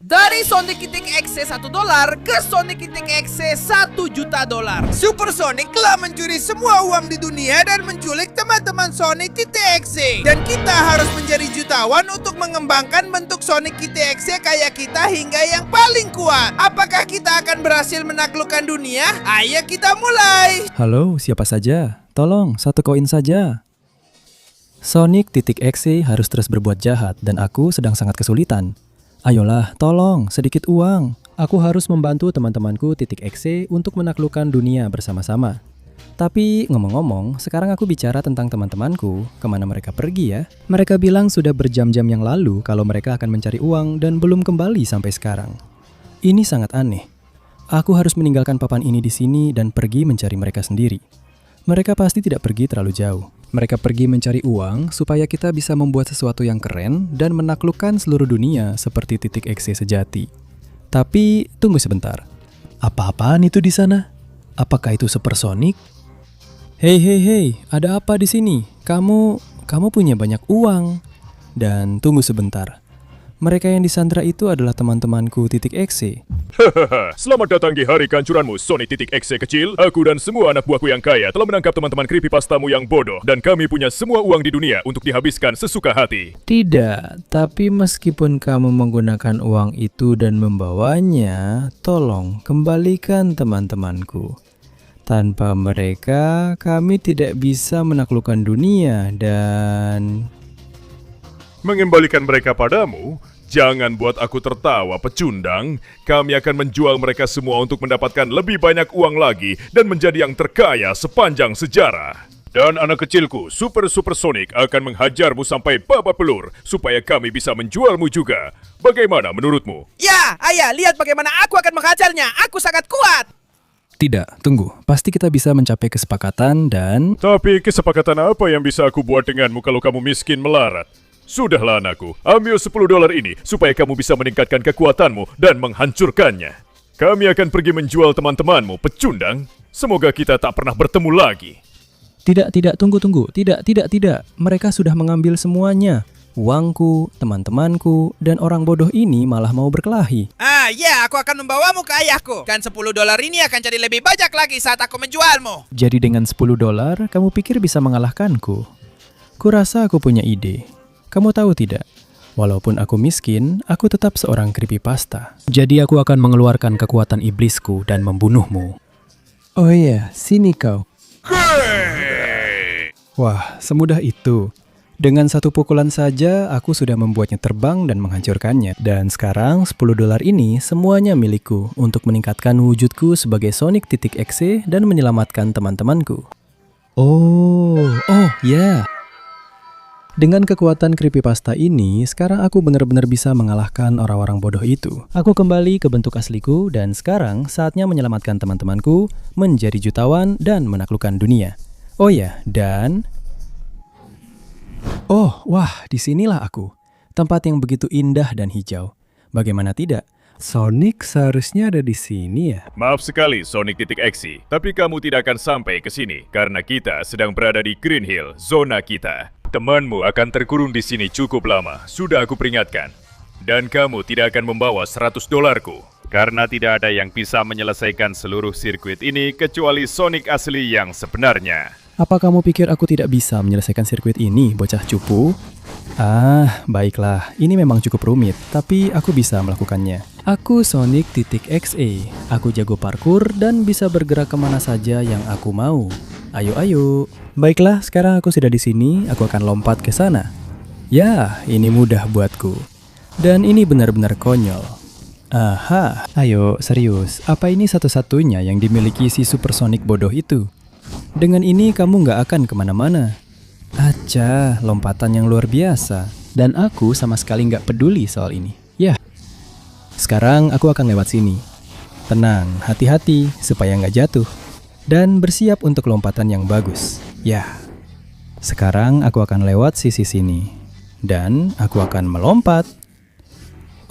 Dari Sonic XC $1 ke Sonic XC $1 juta. Supersonic telah mencuri semua uang di dunia dan menculik teman-teman Sonic XC. Dan kita harus menjadi jutawan untuk mengembangkan bentuk Sonic XC kayak kita hingga yang paling kuat. Apakah kita akan berhasil menaklukkan dunia? Ayo kita mulai. Halo, siapa saja? Tolong, 1 koin saja. Sonic XC harus terus berbuat jahat dan aku sedang sangat kesulitan. Ayolah, tolong, sedikit uang. Aku harus membantu teman-temanku XC untuk menaklukkan dunia bersama-sama. Tapi ngomong-ngomong, sekarang aku bicara tentang teman-temanku, kemana mereka pergi ya? Mereka bilang sudah berjam-jam yang lalu kalau mereka akan mencari uang dan belum kembali sampai sekarang. Ini sangat aneh. Aku harus meninggalkan papan ini di sini dan pergi mencari mereka sendiri. Mereka pasti tidak pergi terlalu jauh. Mereka pergi mencari uang supaya kita bisa membuat sesuatu yang keren dan menaklukkan seluruh dunia seperti XC sejati. Tapi tunggu sebentar. Apa-apaan itu di sana? Apakah itu Supersonic? Hei, ada apa di sini? Kamu punya banyak uang. Dan tunggu sebentar. Mereka yang disandra itu adalah teman-temanku XC. Selamat datang di hari kehancuranmu, Sonic XC kecil. Aku dan semua anak buahku yang kaya telah menangkap teman-teman creepypastamu yang bodoh. Dan kami punya semua uang di dunia untuk dihabiskan sesuka hati. Tidak, tapi meskipun kamu menggunakan uang itu dan membawanya, tolong kembalikan teman-temanku. Tanpa mereka, kami tidak bisa menaklukkan dunia dan... Mengembalikan mereka padamu? Jangan buat aku tertawa, pecundang. Kami akan menjual mereka semua untuk mendapatkan lebih banyak uang lagi dan menjadi yang terkaya sepanjang sejarah. Dan anak kecilku, Supersonic akan menghajarmu sampai babak belur supaya kami bisa menjualmu juga. Bagaimana menurutmu? Ya, ayah, lihat bagaimana aku akan menghajarnya. Aku sangat kuat. Tidak, tunggu. Pasti kita bisa mencapai kesepakatan dan... Tapi kesepakatan apa yang bisa aku buat denganmu kalau kamu miskin melarat? Sudahlah anakku, ambil $10 ini supaya kamu bisa meningkatkan kekuatanmu dan menghancurkannya. Kami akan pergi menjual teman-temanmu, pecundang. Semoga kita tak pernah bertemu lagi. Tidak, tunggu. Tidak. Mereka sudah mengambil semuanya. Uangku, teman-temanku, dan orang bodoh ini malah mau berkelahi. Aku akan membawamu ke ayahku. Dan $10 ini akan jadi lebih banyak lagi saat aku menjualmu. Jadi dengan $10, kamu pikir bisa mengalahkanku? Kurasa aku punya ide. Kamu tahu tidak? Walaupun aku miskin, aku tetap seorang creepypasta. Jadi aku akan mengeluarkan kekuatan iblisku dan membunuhmu. Oh iya, sini kau. Wah, semudah itu. Dengan 1 pukulan saja, aku sudah membuatnya terbang dan menghancurkannya. Dan sekarang $10 ini semuanya milikku untuk meningkatkan wujudku sebagai Sonic XC dan menyelamatkan teman-temanku. Oh ya. Dengan kekuatan creepypasta ini, sekarang aku benar-benar bisa mengalahkan orang-orang bodoh itu. Aku kembali ke bentuk asliku dan sekarang saatnya menyelamatkan teman-temanku, menjadi jutawan dan menaklukkan dunia. Oh ya, dan... wah, disinilah aku. Tempat yang begitu indah dan hijau. Bagaimana tidak? Sonic seharusnya ada di sini ya? Maaf sekali Sonic XC, tapi kamu tidak akan sampai ke sini karena kita sedang berada di Green Hill, zona kita. Temanmu akan terkurung di sini cukup lama, sudah aku peringatkan. Dan kamu tidak akan membawa $100ku, karena tidak ada yang bisa menyelesaikan seluruh sirkuit ini kecuali Sonic asli yang sebenarnya. Apa kamu pikir aku tidak bisa menyelesaikan sirkuit ini, bocah cupu? Baiklah, ini memang cukup rumit, tapi aku bisa melakukannya. Aku Sonic XC, aku jago parkur dan bisa bergerak kemana saja yang aku mau. Ayo. Baiklah, sekarang aku sudah di sini, aku akan lompat ke sana. Ya, ini mudah buatku. Dan ini benar-benar konyol. Ayo, serius. Apa ini satu-satunya yang dimiliki si Supersonic bodoh itu? Dengan ini kamu nggak akan kemana-mana. Acha, lompatan yang luar biasa. Dan aku sama sekali nggak peduli soal ini. Ya, sekarang aku akan lewat sini. Tenang, hati-hati supaya nggak jatuh. Dan bersiap untuk lompatan yang bagus. Ya, sekarang aku akan lewat sisi sini. Dan aku akan melompat.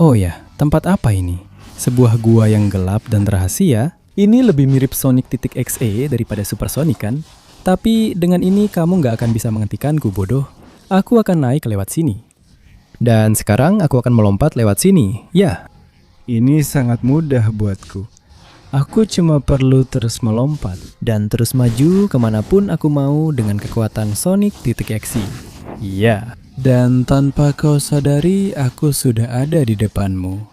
Oh ya, tempat apa ini? Sebuah gua yang gelap dan rahasia. Ini lebih mirip Sonic XC daripada Supersonic kan? Tapi dengan ini kamu nggak akan bisa menghentikanku, bodoh. Aku akan naik lewat sini. Dan sekarang aku akan melompat lewat sini. Ya, Ini sangat mudah buatku. Aku cuma perlu terus melompat dan terus maju kemanapun aku mau dengan kekuatan Sonic.exe. Iya, dan tanpa kau sadari aku sudah ada di depanmu.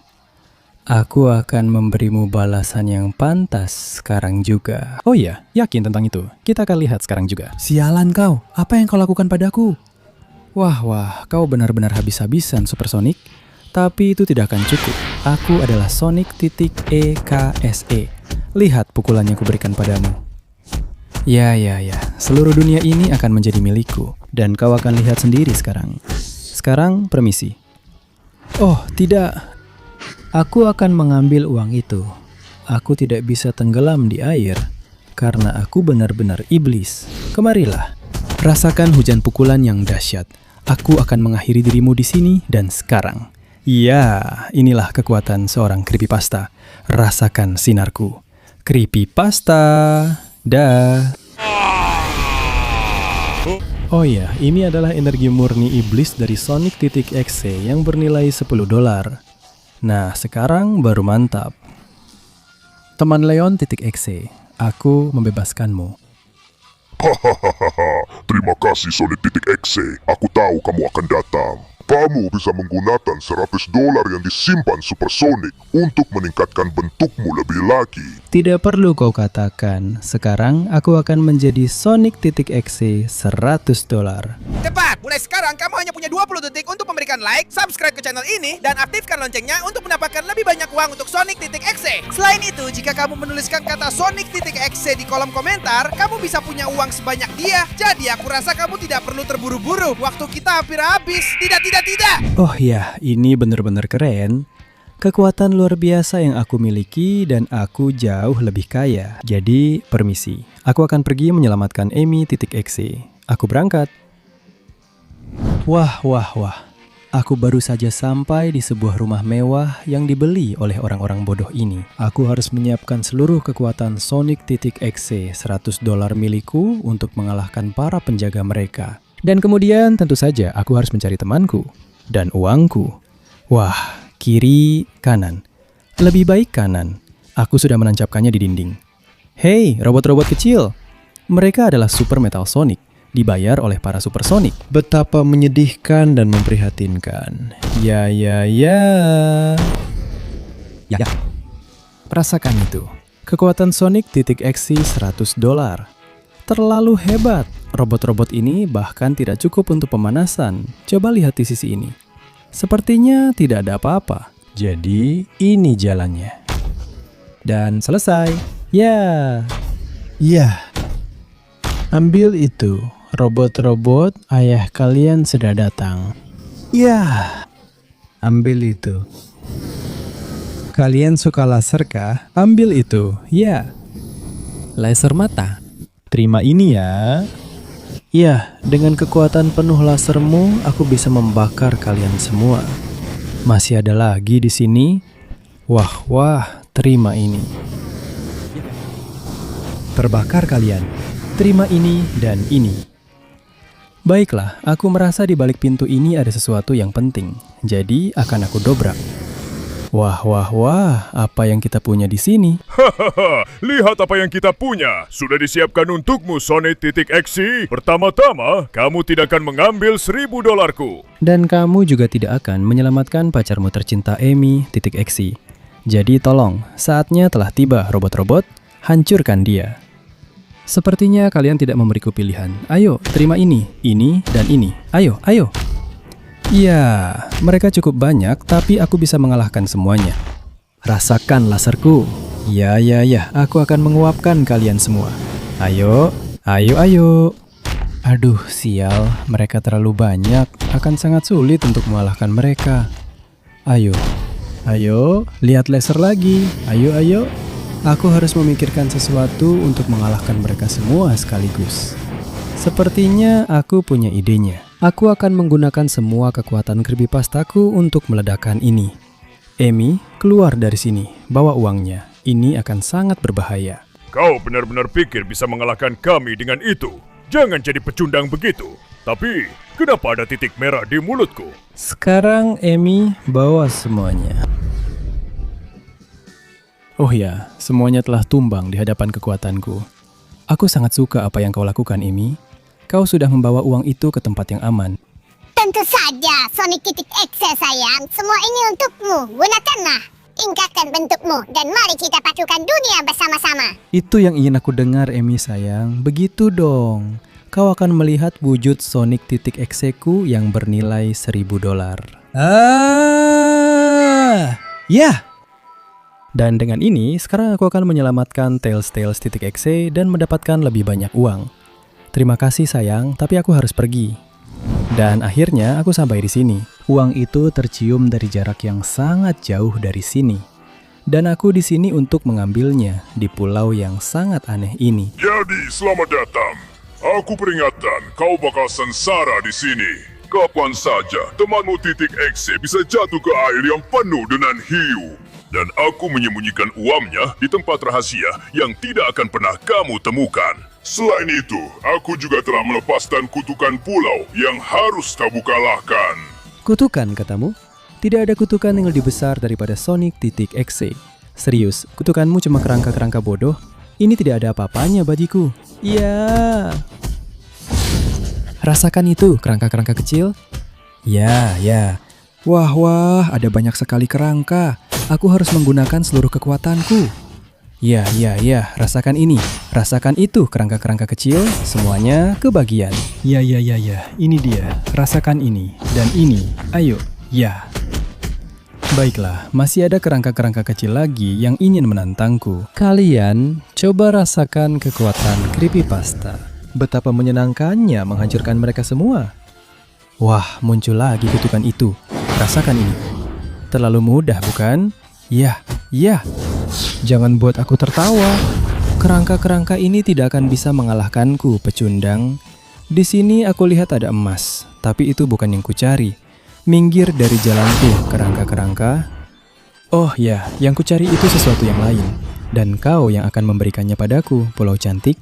Aku akan memberimu balasan yang pantas sekarang juga. Oh iya, yakin tentang itu. Kita akan lihat sekarang juga. Sialan kau, apa yang kau lakukan padaku? Wah, kau benar-benar habis-habisan Super Sonic. Tapi itu tidak akan cukup. Aku adalah Sonic.exe. Lihat pukulan yang kuberikan padamu. Ya. Seluruh dunia ini akan menjadi milikku. Dan kau akan lihat sendiri sekarang. Sekarang, permisi. Oh, tidak. Aku akan mengambil uang itu. Aku tidak bisa tenggelam di air. Karena aku benar-benar iblis. Kemarilah. Rasakan hujan pukulan yang dahsyat. Aku akan mengakhiri dirimu di sini dan sekarang. Ya, inilah kekuatan seorang creepypasta. Rasakan sinarku. Creepypasta. Dah. Oh ya, ini adalah energi murni iblis dari Sonic.exe yang bernilai $10. Nah, sekarang baru mantap. Teman Leon.exe, aku membebaskanmu. Hahaha, terima kasih Sonic.exe. Aku tahu kamu akan datang. Kamu bisa menggunakan $100 yang disimpan Super Sonic untuk meningkatkan bentukmu lebih lagi. Tidak perlu kau katakan. Sekarang aku akan menjadi Sonic.exe $100. Cepat, mulai sekarang kamu hanya punya 20 detik untuk memberikan like, subscribe ke channel ini, dan aktifkan loncengnya untuk mendapatkan lebih banyak uang untuk Sonic.exe. Selain itu, jika kamu menuliskan kata Sonic.exe di kolom komentar, kamu bisa punya uang sebanyak dia. Jadi aku rasa kamu tidak perlu terburu-buru. Waktu kita hampir habis. Tidak. Oh ya, ini benar-benar keren. Kekuatan luar biasa yang aku miliki dan aku jauh lebih kaya. Jadi, permisi. Aku akan pergi menyelamatkan Amy.exe. Aku berangkat. Wah. Aku baru saja sampai di sebuah rumah mewah yang dibeli oleh orang-orang bodoh ini. Aku harus menyiapkan seluruh kekuatan Sonic.exe $100 milikku untuk mengalahkan para penjaga mereka. Dan kemudian tentu saja aku harus mencari temanku dan uangku. Wah, kiri, kanan. Lebih baik kanan. Aku sudah menancapkannya di dinding. Hei, robot-robot kecil. Mereka adalah Super Metal Sonic, dibayar oleh para Super Sonic. Betapa menyedihkan dan memprihatinkan. Ya. Rasakan itu. Kekuatan Sonic.exe $100. Terlalu hebat. Robot-robot ini bahkan tidak cukup untuk pemanasan. Coba lihat di sisi ini. Sepertinya tidak ada apa-apa. Jadi, ini jalannya. Dan selesai. Ya. Ambil itu. Robot-robot, ayah kalian sudah datang. Ya. Ambil itu. Kalian suka laser kah? Ambil itu. Ya. Laser mata. Terima ini ya. Ya, dengan kekuatan penuh lasermu, aku bisa membakar kalian semua. Masih ada lagi di sini. Wah, terima ini. Terbakar kalian. Terima ini dan ini. Baiklah, aku merasa di balik pintu ini ada sesuatu yang penting. Jadi, akan aku dobrak. Wah, apa yang kita punya di sini? Hahaha, lihat apa yang kita punya. Sudah disiapkan untukmu Sonic.exe. Pertama-tama, kamu tidak akan mengambil $1000ku. Dan kamu juga tidak akan menyelamatkan pacarmu tercinta Amy.exe. Jadi tolong, saatnya telah tiba robot-robot, hancurkan dia. Sepertinya kalian tidak memberiku pilihan. Ayo, terima ini, dan ini. Ayo. Ya, mereka cukup banyak, tapi aku bisa mengalahkan semuanya. Rasakan laserku. Ya, aku akan menguapkan kalian semua. Ayo. Aduh, sial, mereka terlalu banyak. Akan sangat sulit untuk mengalahkan mereka. Ayo, lihat laser lagi. Ayo. Aku harus memikirkan sesuatu untuk mengalahkan mereka semua sekaligus. Sepertinya aku punya idenya. Aku akan menggunakan semua kekuatan creepypastaku untuk meledakkan ini. Amy, keluar dari sini. Bawa uangnya. Ini akan sangat berbahaya. Kau benar-benar pikir bisa mengalahkan kami dengan itu? Jangan jadi pecundang begitu. Tapi, kenapa ada titik merah di mulutku? Sekarang Amy, bawa semuanya. Oh ya, semuanya telah tumbang di hadapan kekuatanku. Aku sangat suka apa yang kau lakukan, Amy. Kau sudah membawa uang itu ke tempat yang aman. Tentu saja, Sonic Titik Exe sayang. Semua ini untukmu. Gunakanlah. Tingkatkan bentukmu dan mari kita pacukan dunia bersama-sama. Itu yang ingin aku dengar, Amy sayang. Begitu dong. Kau akan melihat wujud Sonic Titik Exe-ku yang bernilai $1.000. Ya! Dan dengan ini, sekarang aku akan menyelamatkan Tails Titik Exe dan mendapatkan lebih banyak uang. Terima kasih sayang, tapi aku harus pergi. Dan akhirnya aku sampai di sini. Uang itu tercium dari jarak yang sangat jauh dari sini. Dan aku di sini untuk mengambilnya di pulau yang sangat aneh ini. Jadi, selamat datang. Aku peringatkan, kau bakal sengsara di sini. Kapan saja temanmu Titik Exe bisa jatuh ke air yang penuh dengan hiu. Dan aku menyembunyikan uangnya di tempat rahasia yang tidak akan pernah kamu temukan. Selain itu, aku juga telah melepaskan kutukan pulau yang harus kamu kalahkan. Kutukan, katamu? Tidak ada kutukan yang lebih besar daripada Sonic Titik Exe. Serius, kutukanmu cuma kerangka-kerangka bodoh? Ini tidak ada apa-apanya bagiku. Ya. Rasakan itu, kerangka-kerangka kecil. Ya. Wah, ada banyak sekali kerangka. Aku harus menggunakan seluruh kekuatanku. Ya, rasakan ini. Rasakan itu, kerangka-kerangka kecil. Semuanya kebagian. Ya. Ini dia. Rasakan ini. Dan ini. Ayo. Ya. Baiklah, masih ada kerangka-kerangka kecil lagi yang ingin menantangku. Kalian coba rasakan kekuatan creepypasta. Betapa menyenangkannya menghancurkan mereka semua. Wah, muncul lagi kutukan itu. Rasakan ini. Terlalu mudah, bukan? Ya. Jangan buat aku tertawa. Kerangka-kerangka ini tidak akan bisa mengalahkanku, pecundang. Di sini aku lihat ada emas, tapi itu bukan yang kucari. Minggir dari jalanku, kerangka-kerangka. Oh ya, yang kucari itu sesuatu yang lain. Dan kau yang akan memberikannya padaku, pulau cantik.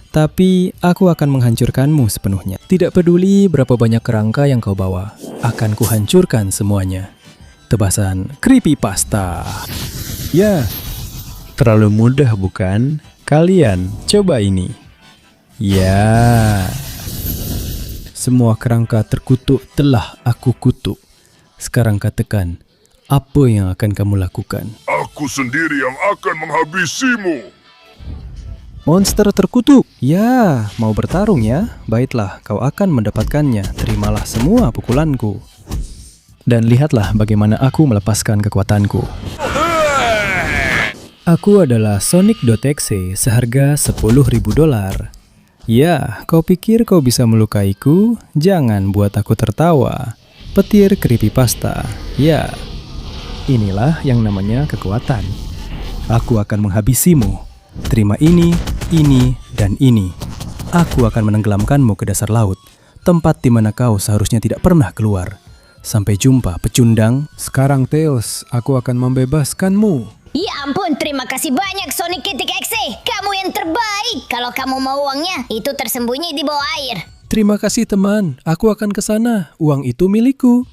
Tapi aku akan menghancurkanmu sepenuhnya. Tidak peduli berapa banyak kerangka yang kau bawa, akan kuhancurkan semuanya. Tebasan creepypasta. Ya, terlalu mudah bukan? Kalian coba ini. Ya. Semua kerangka terkutuk telah aku kutuk. Sekarang katakan, apa yang akan kamu lakukan? Aku sendiri yang akan menghabisimu. Monster terkutuk. Ya, mau bertarung ya? Baiklah, kau akan mendapatkannya. Terimalah semua pukulanku. Dan lihatlah bagaimana aku melepaskan kekuatanku. Aku adalah Sonic.exe seharga $10.000. Ya, kau pikir kau bisa melukaiku? Jangan buat aku tertawa. Petir creepypasta. Ya, inilah yang namanya kekuatan. Aku akan menghabisimu. Terima ini, dan ini. Aku akan menenggelamkanmu ke dasar laut, tempat di mana kau seharusnya tidak pernah keluar. Sampai jumpa, pecundang. Sekarang Tails, aku akan membebaskanmu. Ya ampun, terima kasih banyak Sonic Titik Exe. Kamu yang terbaik. Kalau kamu mau uangnya, itu tersembunyi di bawah air. Terima kasih teman, aku akan ke sana. Uang itu milikku.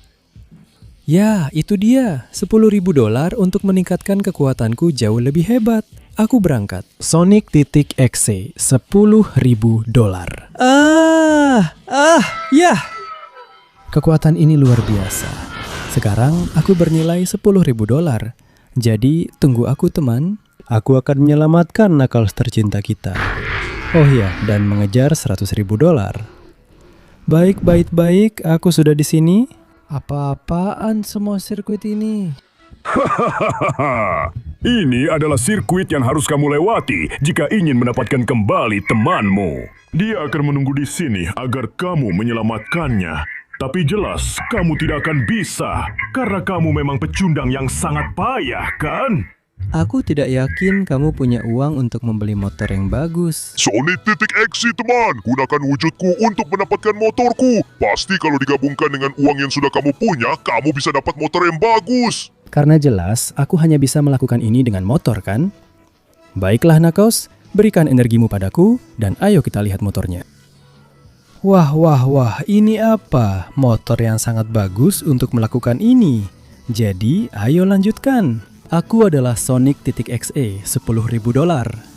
Ya, itu dia. $10.000 untuk meningkatkan kekuatanku jauh lebih hebat. Aku berangkat. Sonic Titik Exe, $10.000. Ya. Kekuatan ini luar biasa. Sekarang aku bernilai $10.000. Jadi, tunggu aku teman. Aku akan menyelamatkan Knuckles tercinta kita. Oh ya, dan mengejar $100.000. Baik, aku sudah di sini. Apa-apaan semua sirkuit ini? Ini adalah sirkuit yang harus kamu lewati jika ingin mendapatkan kembali temanmu. Dia akan menunggu di sini agar kamu menyelamatkannya. Tapi jelas, kamu tidak akan bisa karena kamu memang pecundang yang sangat payah, kan? Aku tidak yakin kamu punya uang untuk membeli motor yang bagus. Sonic Titik Exe teman, gunakan wujudku untuk mendapatkan motorku. Pasti kalau digabungkan dengan uang yang sudah kamu punya, kamu bisa dapat motor yang bagus. Karena jelas, aku hanya bisa melakukan ini dengan motor, kan? Baiklah, Knuckles, berikan energimu padaku, dan ayo kita lihat motornya. Wah, ini apa? Motor yang sangat bagus untuk melakukan ini. Jadi, ayo lanjutkan. Aku adalah Sonic.exe, $10.000,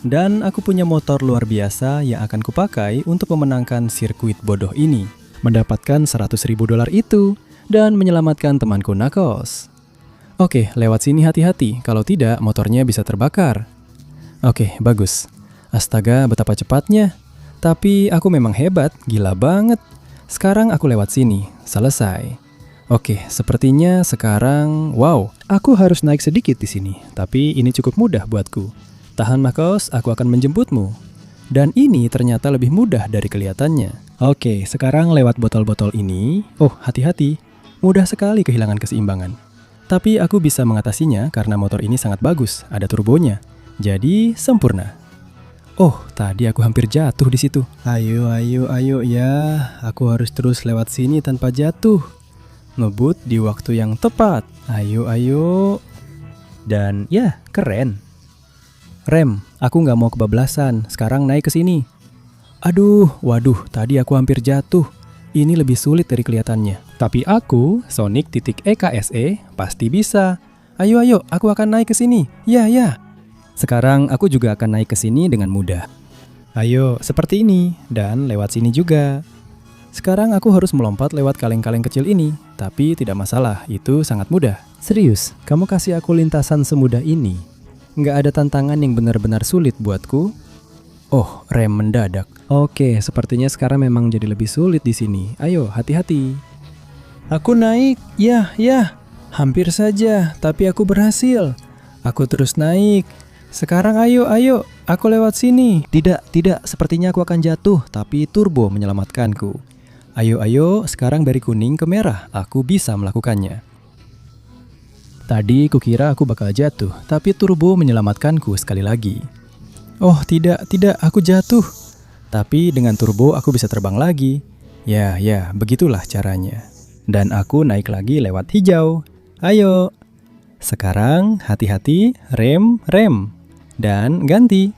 dan aku punya motor luar biasa yang akan kupakai untuk memenangkan sirkuit bodoh ini, mendapatkan $100.000 itu, dan menyelamatkan temanku Knuckles. Oke, lewat sini hati-hati, kalau tidak motornya bisa terbakar. Oke, bagus. Astaga, betapa cepatnya. Tapi aku memang hebat, gila banget. Sekarang aku lewat sini, selesai. Oke, sepertinya sekarang, wow, aku harus naik sedikit di sini. Tapi ini cukup mudah buatku. Tahan Knuckles, aku akan menjemputmu. Dan ini ternyata lebih mudah dari kelihatannya. Oke, sekarang lewat botol-botol ini. Oh, hati-hati. Mudah sekali kehilangan keseimbangan. Tapi aku bisa mengatasinya karena motor ini sangat bagus, ada turbonya. Jadi, sempurna. Oh, tadi aku hampir jatuh di situ. Ayo ya. Aku harus terus lewat sini tanpa jatuh. Ngebut di waktu yang tepat. Ayo. Dan ya, keren. Rem, aku nggak mau kebablasan. Sekarang naik ke sini. Waduh, tadi aku hampir jatuh. Ini lebih sulit dari kelihatannya. Tapi aku, Sonic.exe, pasti bisa. Ayo, aku akan naik ke sini. Ya. Sekarang aku juga akan naik ke sini dengan mudah. Ayo, seperti ini. Dan lewat sini juga. Sekarang aku harus melompat lewat kaleng-kaleng kecil ini. Tapi tidak masalah, itu sangat mudah. Serius, kamu kasih aku lintasan semudah ini? Nggak ada tantangan yang benar-benar sulit buatku? Oh, rem mendadak. Oke, sepertinya sekarang memang jadi lebih sulit di sini. Ayo, hati-hati. Aku naik. Ya. Hampir saja, tapi aku berhasil. Aku terus naik. Sekarang ayo. Aku lewat sini. Tidak. Sepertinya aku akan jatuh, tapi turbo menyelamatkanku. Ayo. Sekarang dari kuning ke merah. Aku bisa melakukannya. Tadi kukira aku bakal jatuh, tapi turbo menyelamatkanku sekali lagi. Oh, tidak. Aku jatuh. Tapi dengan turbo aku bisa terbang lagi. Ya, begitulah caranya. Dan aku naik lagi lewat hijau. Ayo. Sekarang hati-hati, rem. Dan ganti.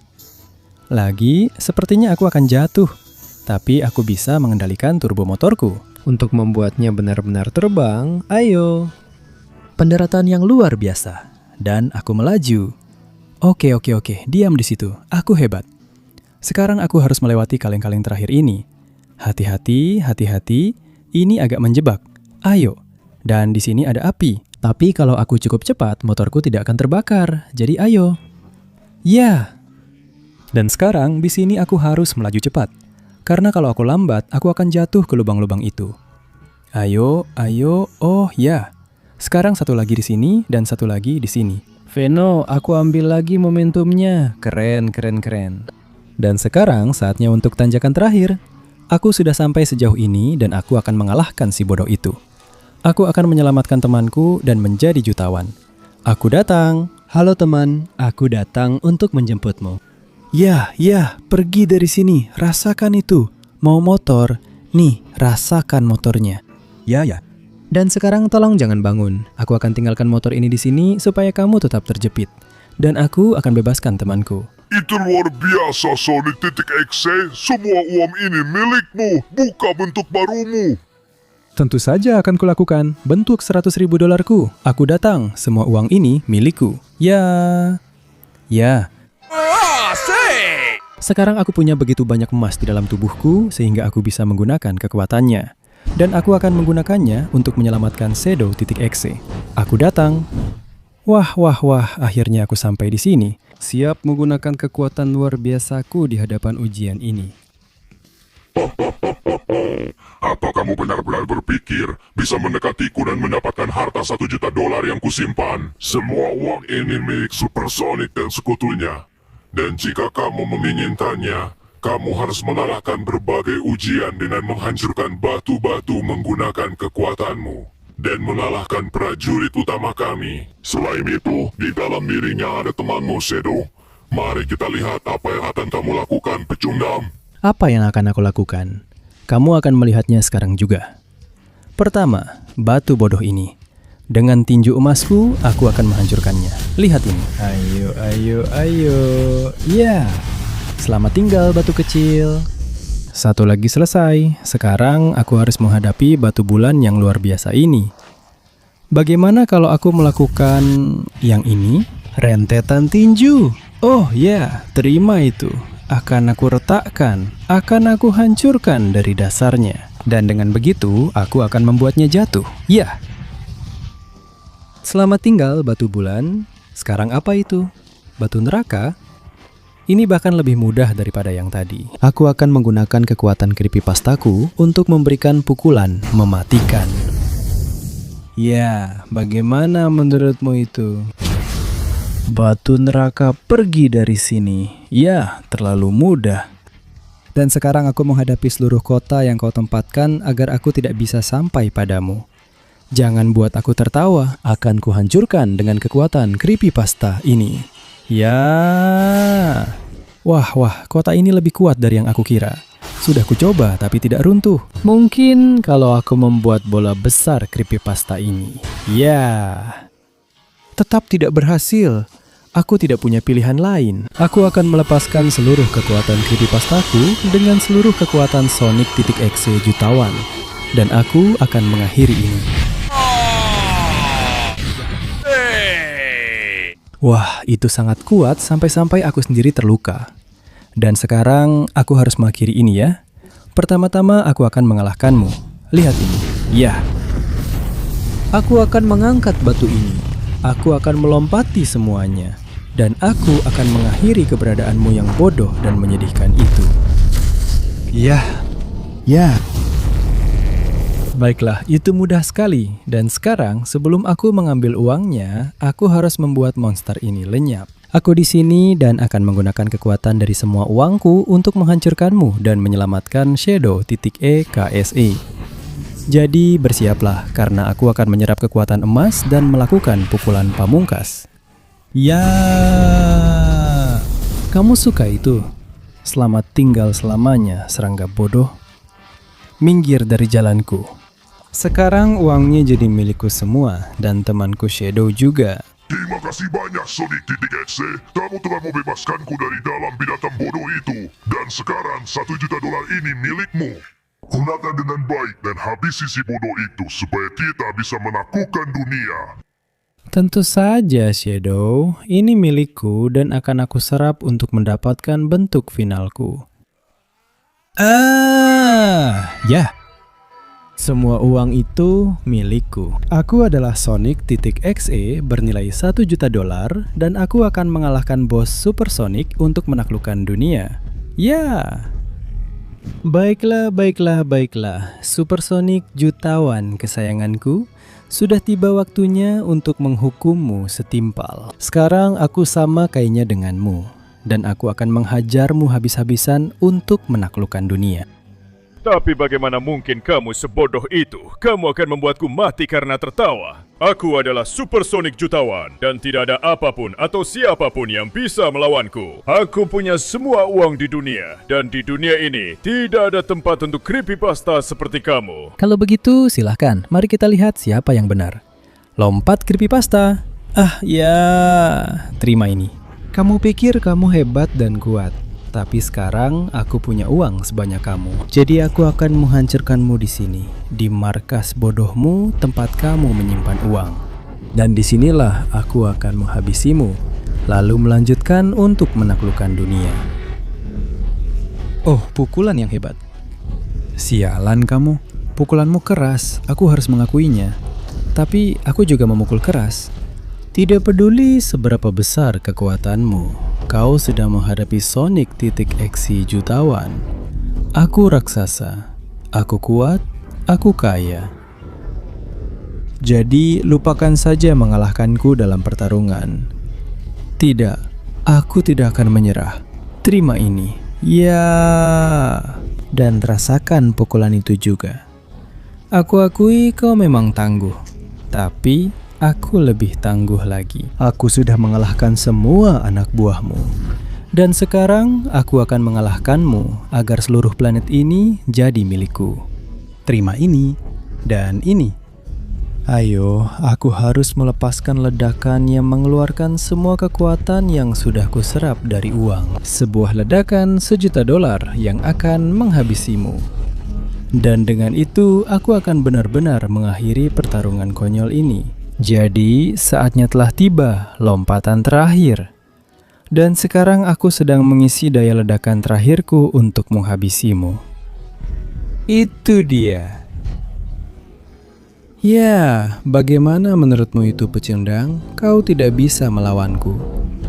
Lagi, sepertinya aku akan jatuh. Tapi aku bisa mengendalikan turbo motorku. Untuk membuatnya benar-benar terbang, ayo. Pendaratan yang luar biasa. Dan aku melaju. Oke, diam di situ. Aku hebat. Sekarang aku harus melewati kaleng-kaleng terakhir ini. Hati-hati. Ini agak menjebak. Ayo. Dan di sini ada api. Tapi kalau aku cukup cepat, motorku tidak akan terbakar. Jadi ayo. Ya. Dan sekarang di sini aku harus melaju cepat. Karena kalau aku lambat, aku akan jatuh ke lubang-lubang itu. Ayo. Oh, ya. Sekarang satu lagi di sini dan satu lagi di sini. Veno, aku ambil lagi momentumnya. Keren. Dan sekarang saatnya untuk tanjakan terakhir. Aku sudah sampai sejauh ini dan aku akan mengalahkan si bodoh itu. Aku akan menyelamatkan temanku dan menjadi jutawan. Aku datang. Halo teman, aku datang untuk menjemputmu. Ya, pergi dari sini. Rasakan itu. Mau motor? Nih, rasakan motornya. Ya. Dan sekarang tolong jangan bangun. Aku akan tinggalkan motor ini di sini supaya kamu tetap terjepit. Dan aku akan bebaskan temanku. Itu luar biasa, Sonic.exe. Semua uang ini milikmu. Buka bentuk barumu. Tentu saja akan kulakukan. Bentuk $100.000. Aku datang. Semua uang ini milikku. Ya. Sekarang aku punya begitu banyak emas di dalam tubuhku sehingga aku bisa menggunakan kekuatannya. Dan aku akan menggunakannya untuk menyelamatkan Shadow.exe. Aku datang. Wah, akhirnya aku sampai di sini. Siap menggunakan kekuatan luar biasaku di hadapan ujian ini. Apa kamu benar-benar berpikir bisa mendekatiku dan mendapatkan harta $1 juta yang kusimpan? Semua uang ini milik Super Sonic dan sekutunya. Dan jika kamu menginginkannya, kamu harus mengalahkan berbagai ujian dengan menghancurkan batu-batu menggunakan kekuatanmu. Dan mengalahkan prajurit utama kami. Selain itu, di dalam dirinya ada temanmu, Shadow. Mari kita lihat apa yang akan kamu lakukan, pecundang. Apa yang akan aku lakukan? Kamu akan melihatnya sekarang juga. Pertama, batu bodoh ini. Dengan tinju emasku, aku akan menghancurkannya. Lihat ini. Ayo. Ya. Selamat tinggal, batu kecil. Satu lagi selesai. Sekarang aku harus menghadapi batu bulan yang luar biasa ini. Bagaimana kalau aku melakukan yang ini? Rentetan tinju. Oh ya, terima itu. Akan aku retakkan, akan aku hancurkan dari dasarnya. Dan dengan begitu, aku akan membuatnya jatuh. Ya. Selamat tinggal, batu bulan. Sekarang apa itu? Batu neraka? Ini bahkan lebih mudah daripada yang tadi. Aku akan menggunakan kekuatan creepypastaku untuk memberikan pukulan mematikan. Ya, bagaimana menurutmu itu? Batu neraka pergi dari sini. Ya, terlalu mudah. Dan sekarang aku menghadapi seluruh kota yang kau tempatkan agar aku tidak bisa sampai padamu. Jangan buat aku tertawa, akan kuhancurkan dengan kekuatan creepypasta ini. Ya. Wah, kota ini lebih kuat dari yang aku kira. Sudah kucoba tapi tidak runtuh. Mungkin kalau aku membuat bola besar creepypasta ini. Ya. Tetap tidak berhasil. Aku tidak punya pilihan lain. Aku akan melepaskan seluruh kekuatan creepypastaku dengan seluruh kekuatan Sonic.exe jutawan. Dan aku akan mengakhiri ini. Wah, itu sangat kuat sampai-sampai aku sendiri terluka. Dan sekarang aku harus mengakhiri ini ya. Pertama-tama aku akan mengalahkanmu. Lihat ini. Ya. Aku akan mengangkat batu ini. Aku akan melompati semuanya. Dan aku akan mengakhiri keberadaanmu yang bodoh dan menyedihkan itu. Ya. Baiklah, itu mudah sekali. Dan sekarang, sebelum aku mengambil uangnya, aku harus membuat monster ini lenyap. Aku di sini dan akan menggunakan kekuatan dari semua uangku untuk menghancurkanmu dan menyelamatkan Shadow.exe. Jadi bersiaplah, karena aku akan menyerap kekuatan emas dan melakukan pukulan pamungkas. Ya, kamu suka itu? Selamat tinggal selamanya, serangga bodoh. Minggir dari jalanku. Sekarang uangnya jadi milikku semua, dan temanku Shadow juga. Terima kasih banyak Sonic.exe. Kamu telah membebaskanku dari dalam binatang bodoh itu. Dan sekarang $1 juta ini milikmu. Gunakan dengan baik dan habisi si bodoh itu supaya kita bisa menaklukkan dunia. Tentu saja, Shadow. Ini milikku dan akan aku serap untuk mendapatkan bentuk finalku. Ya. Semua uang itu milikku. Aku adalah Sonic.exe bernilai $1 juta dan aku akan mengalahkan bos Super Sonic untuk menaklukkan dunia. Ya. Baiklah. Super Sonic jutawan kesayanganku. Sudah tiba waktunya untuk menghukummu setimpal. Sekarang aku sama kayaknya denganmu. Dan aku akan menghajarmu habis-habisan untuk menaklukkan dunia. Tapi bagaimana mungkin kamu sebodoh itu? Kamu akan membuatku mati karena tertawa. Aku adalah Super Sonic jutawan dan tidak ada apapun atau siapapun yang bisa melawanku. Aku punya semua uang di dunia dan di dunia ini tidak ada tempat untuk creepypasta seperti kamu. Kalau begitu silahkan, mari kita lihat siapa yang benar. Lompat creepypasta. Ya, terima ini. Kamu pikir kamu hebat dan kuat. Tapi sekarang aku punya uang sebanyak kamu. Jadi aku akan menghancurkanmu di sini, di markas bodohmu tempat kamu menyimpan uang. Dan disinilah aku akan menghabisimu, lalu melanjutkan untuk menaklukkan dunia. Oh, pukulan yang hebat. Sialan kamu, pukulanmu keras, aku harus mengakuinya. Tapi aku juga memukul keras. Tidak peduli seberapa besar kekuatanmu, kau sedang menghadapi Sonic.exe jutawan. Aku raksasa, aku kuat, aku kaya. Jadi lupakan saja mengalahkanku dalam pertarungan. Tidak, aku tidak akan menyerah. Terima ini. Ya, dan rasakan pukulan itu juga. Aku akui kau memang tangguh, tapi aku lebih tangguh lagi. Aku sudah mengalahkan semua anak buahmu. Dan sekarang aku akan mengalahkanmu agar seluruh planet ini jadi milikku. Terima ini dan ini. Ayo, aku harus melepaskan ledakan yang mengeluarkan semua kekuatan yang sudah kuserap dari uang. Sebuah ledakan $1 juta yang akan menghabisimu. Dan dengan itu, aku akan benar-benar mengakhiri pertarungan konyol ini. Jadi, saatnya telah tiba lompatan terakhir. Dan sekarang aku sedang mengisi daya ledakan terakhirku untuk menghabisimu. Itu dia. Ya, bagaimana menurutmu itu pecundang? Kau tidak bisa melawanku.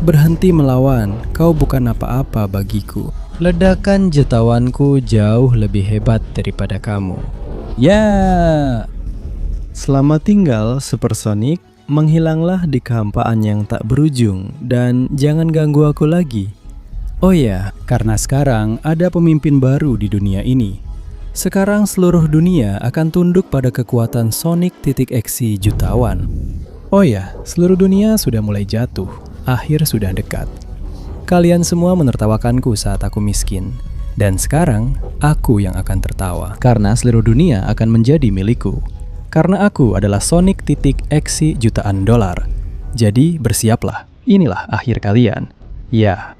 Berhenti melawan, kau bukan apa-apa bagiku. Ledakan jetawanku jauh lebih hebat daripada kamu. Ya. Selamat tinggal, Supersonic. Menghilanglah di kehampaan yang tak berujung dan jangan ganggu aku lagi. Oh ya, karena sekarang ada pemimpin baru di dunia ini. Sekarang seluruh dunia akan tunduk pada kekuatan Sonic.exe jutawan. Oh ya, seluruh dunia sudah mulai jatuh. Akhir sudah dekat. Kalian semua menertawakanku saat aku miskin. Dan sekarang, aku yang akan tertawa. Karena seluruh dunia akan menjadi milikku. Karena aku adalah Sonic.exe jutaan dolar. Jadi bersiaplah, inilah akhir kalian. Ya.